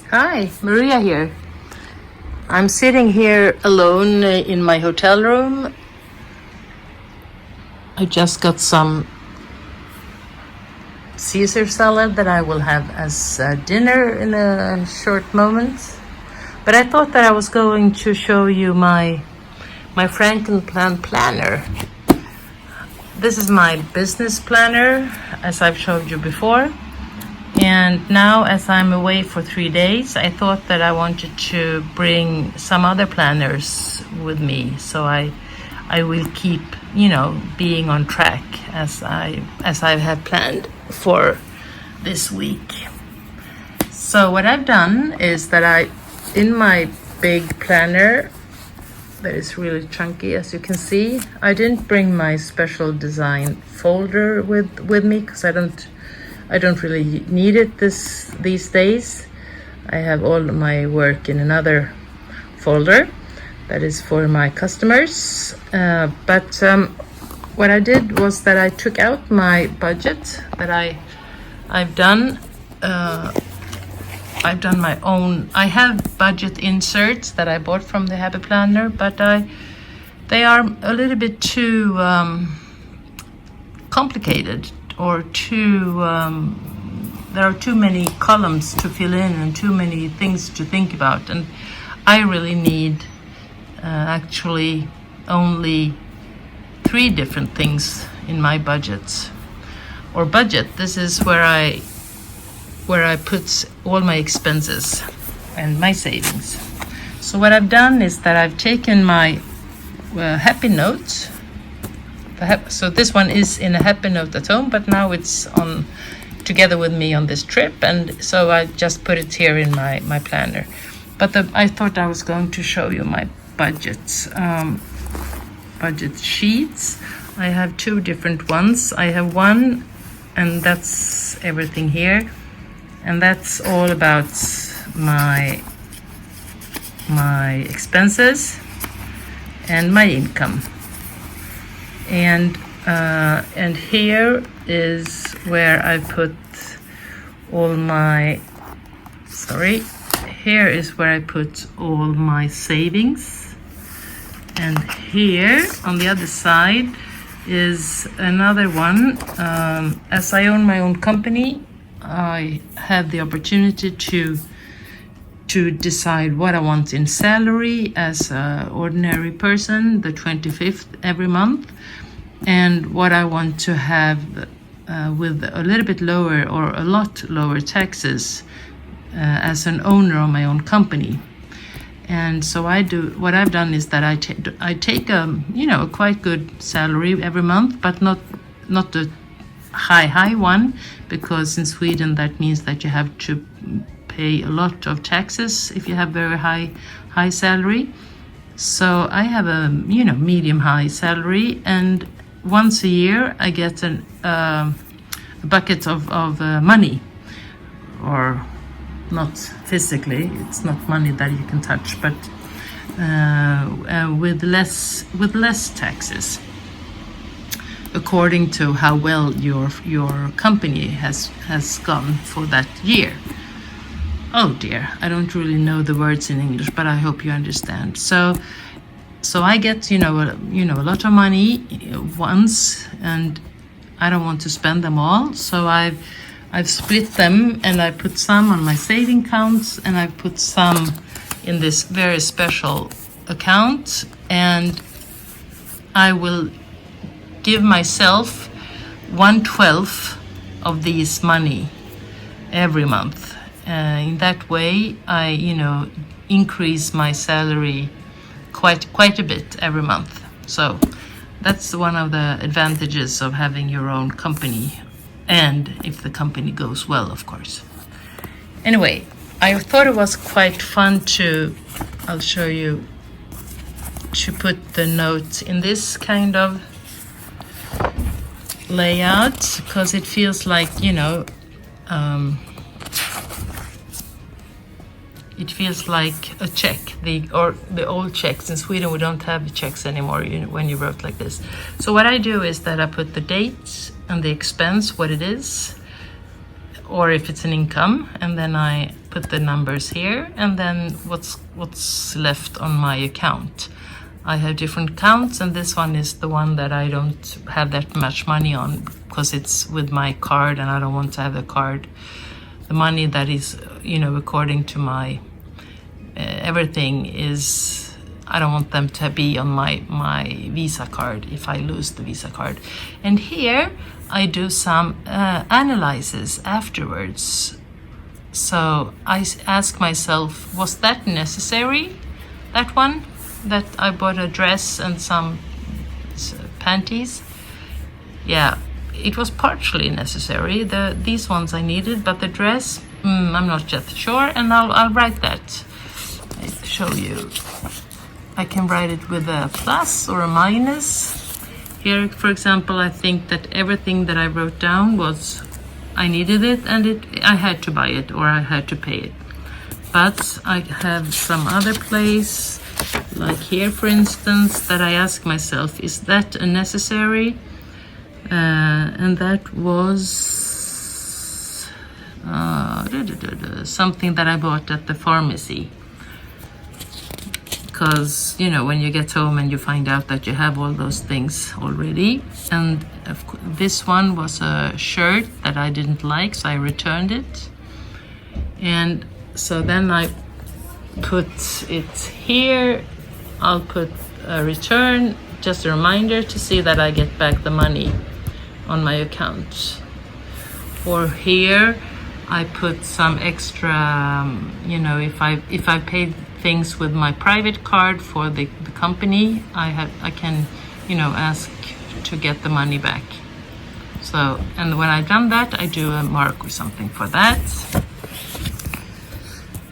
Hi, Maria here. I'm sitting here alone in my hotel room. I just got some Caesar salad that I will have as dinner in a short moment. But I thought that I was going to show you my frankenplan planner. This is my business planner, as I've showed you before. And now, as I'm away for 3 days, I thought that I wanted to bring some other planners with me, so I will keep, being on track as I have planned for this week. So what I've done is that in my big planner that is really chunky, as you can see, I didn't bring my special design folder with me because I don't really need it these days. I have all my work in another folder that is for my customers. But what I did was that I took out my budget that I've done. I've done my own. I have budget inserts that I bought from the Happy Planner, but they are a little bit too complicated, or there are too many columns to fill in and too many things to think about, and I really need actually only 3 different things in my budget. This is where I put all my expenses and my savings. So what I've done is that I've taken my happy note. So this one is in a happy note at home, but now it's on together with me on this trip, and so I just put it here in my planner. But I thought I was going to show you my budget sheets. I have 2 different ones. I have one, and that's everything here, and that's all about my expenses and my income. And here is where I put all my savings, and here on the other side is another one. As I own my own company, I have the opportunity to decide what I want in salary as an ordinary person, the 25th every month, and what I want to have with a little bit lower or a lot lower taxes as an owner of my own company. And so what I've done is that I take a quite good salary every month, but not the high one, because in Sweden that means that you have to pay a lot of taxes if you have very high salary. So I have a medium high salary, and once a year I get a bucket of money, or not physically, it's not money that you can touch, but with less taxes, according to how well your company has gone for that year. Oh dear, I don't really know the words in English, but I hope you understand. So I get a lot of money once, and I don't want to spend them all. So I've split them, and I put some on my saving accounts, and I put some in this very special account, and I will give myself 1/12 of these money every month. In that way, I increase my salary quite a bit every month. So that's one of the advantages of having your own company, and if the company goes well, of course. Anyway, I thought it was quite fun I'll show you, to put the notes in this kind of layout, because it feels like it feels like a check, the old checks. In Sweden we don't have checks anymore when you wrote like this. So what I do is that I put the date and the expense, what it is, or if it's an income, and then I put the numbers here, and then what's left on my account. I have different accounts, and this one is the one that I don't have that much money on because it's with my card, and I don't want to have the card. The money that is, according to my everything is, I don't want them to be on my Visa card if I lose the Visa card. And here I do some analysis afterwards. So I ask myself, was that necessary? That one? That I bought a dress and some panties? Yeah, it was partially necessary. These ones I needed, but the dress, I'm not just sure, and I'll write that. I'll show you. I can write it with a plus or a minus. Here, for example, I think that everything that I wrote down was I needed it, and I had to buy it or I had to pay it. But I have some other place, like here, for instance, that I ask myself, is that a necessary? And that was something that I bought at the pharmacy. Because, when you get home and you find out that you have all those things already. And this one was a shirt that I didn't like, so I returned it. And so then I put it here. I'll put a return, just a reminder to see that I get back the money on my account. Or here I put some extra, if I paid things with my private card for the company, I can ask to get the money back. So, and when I've done that, I do a mark or something for that.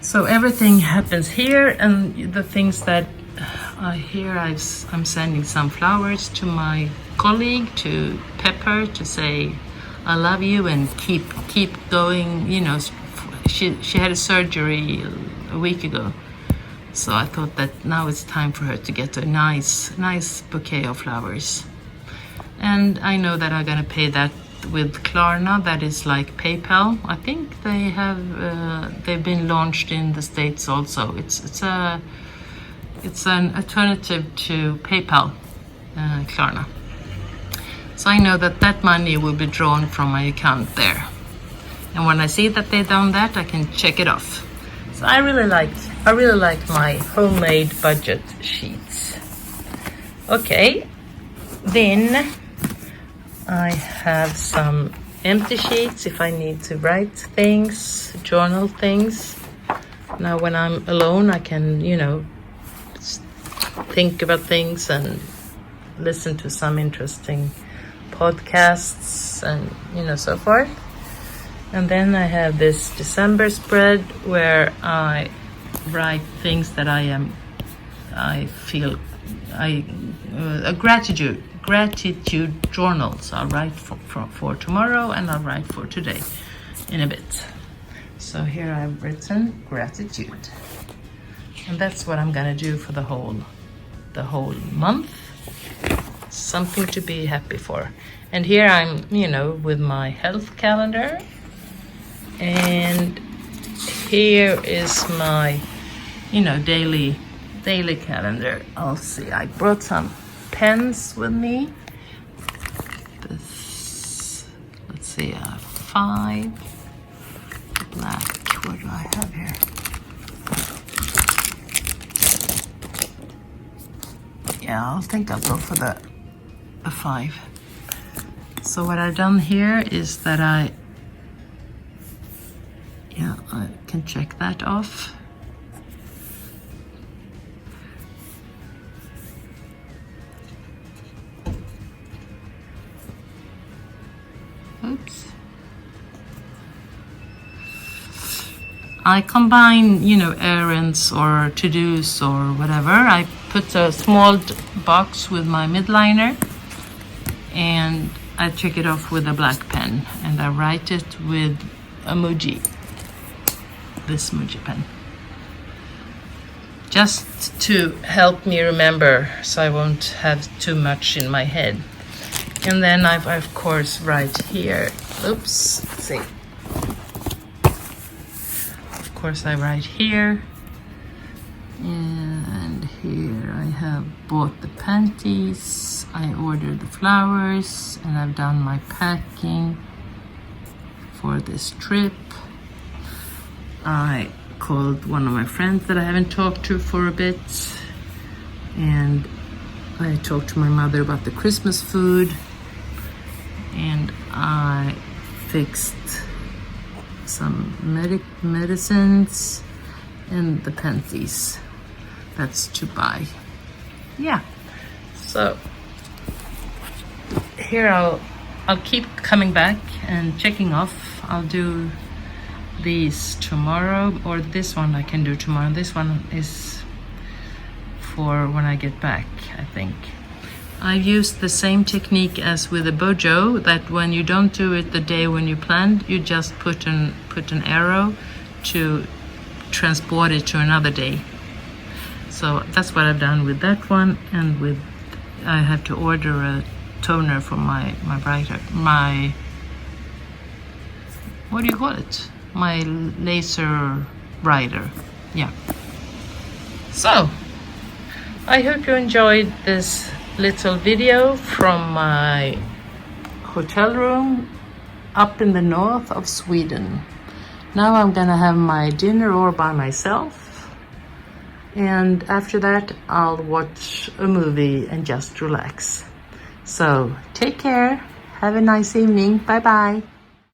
So everything happens here, and the things that I'm sending some flowers to my colleague, to Pepper, to say I love you and keep going. She had a surgery a week ago. So I thought that now it's time for her to get a nice bouquet of flowers. And I know that I'm gonna pay that with Klarna, that is like PayPal. I think they've been launched in the States also. It's an alternative to PayPal, Klarna. So I know that money will be drawn from my account there. And when I see that they've done that, I can check it off. So I really like my homemade budget sheets. Okay, then I have some empty sheets if I need to write things, journal things. Now when I'm alone, I can, think about things and listen to some interesting podcasts and, so forth. And then I have this December spread where I write things that gratitude journals. I'll write for tomorrow, and I'll write for today in a bit. So here I've written gratitude, and that's what I'm gonna do for the whole month. Something to be happy for. And here I'm, with my health calendar. And here is my, daily calendar. I'll see. I brought some pens with me. Let's see, 5 black. What do I have here? Yeah, I think I'll go for the 5. So what I've done here is that I can check that off. Oops. I combine, errands or to-dos or whatever. I put a small box with my midliner, and I check it off with a black pen, and I write it with a Muji, this Muji pen, just to help me remember so I won't have too much in my head. And then I of course write here, oops, let's see. Of course I write here. And here I have bought the panties, I ordered the flowers, and I've done my packing for this trip. I called one of my friends that I haven't talked to for a bit, and I talked to my mother about the Christmas food, and I fixed some medicines and the panties that's to buy. Yeah, so here I'll keep coming back and checking off. I'll do these tomorrow, or this one I can do tomorrow. This one is for when I get back, I think. I used the same technique as with the bojo, that when you don't do it the day when you planned, you just put an arrow to transport it to another day. So that's what I've done with that one, and with I have to order a toner for my what do you call it? My laser rider. Yeah. So I hope you enjoyed this little video from my hotel room up in the north of Sweden. Now I'm gonna have my dinner all by myself, and after that I'll watch a movie and just relax. So take care, have a nice evening, bye bye.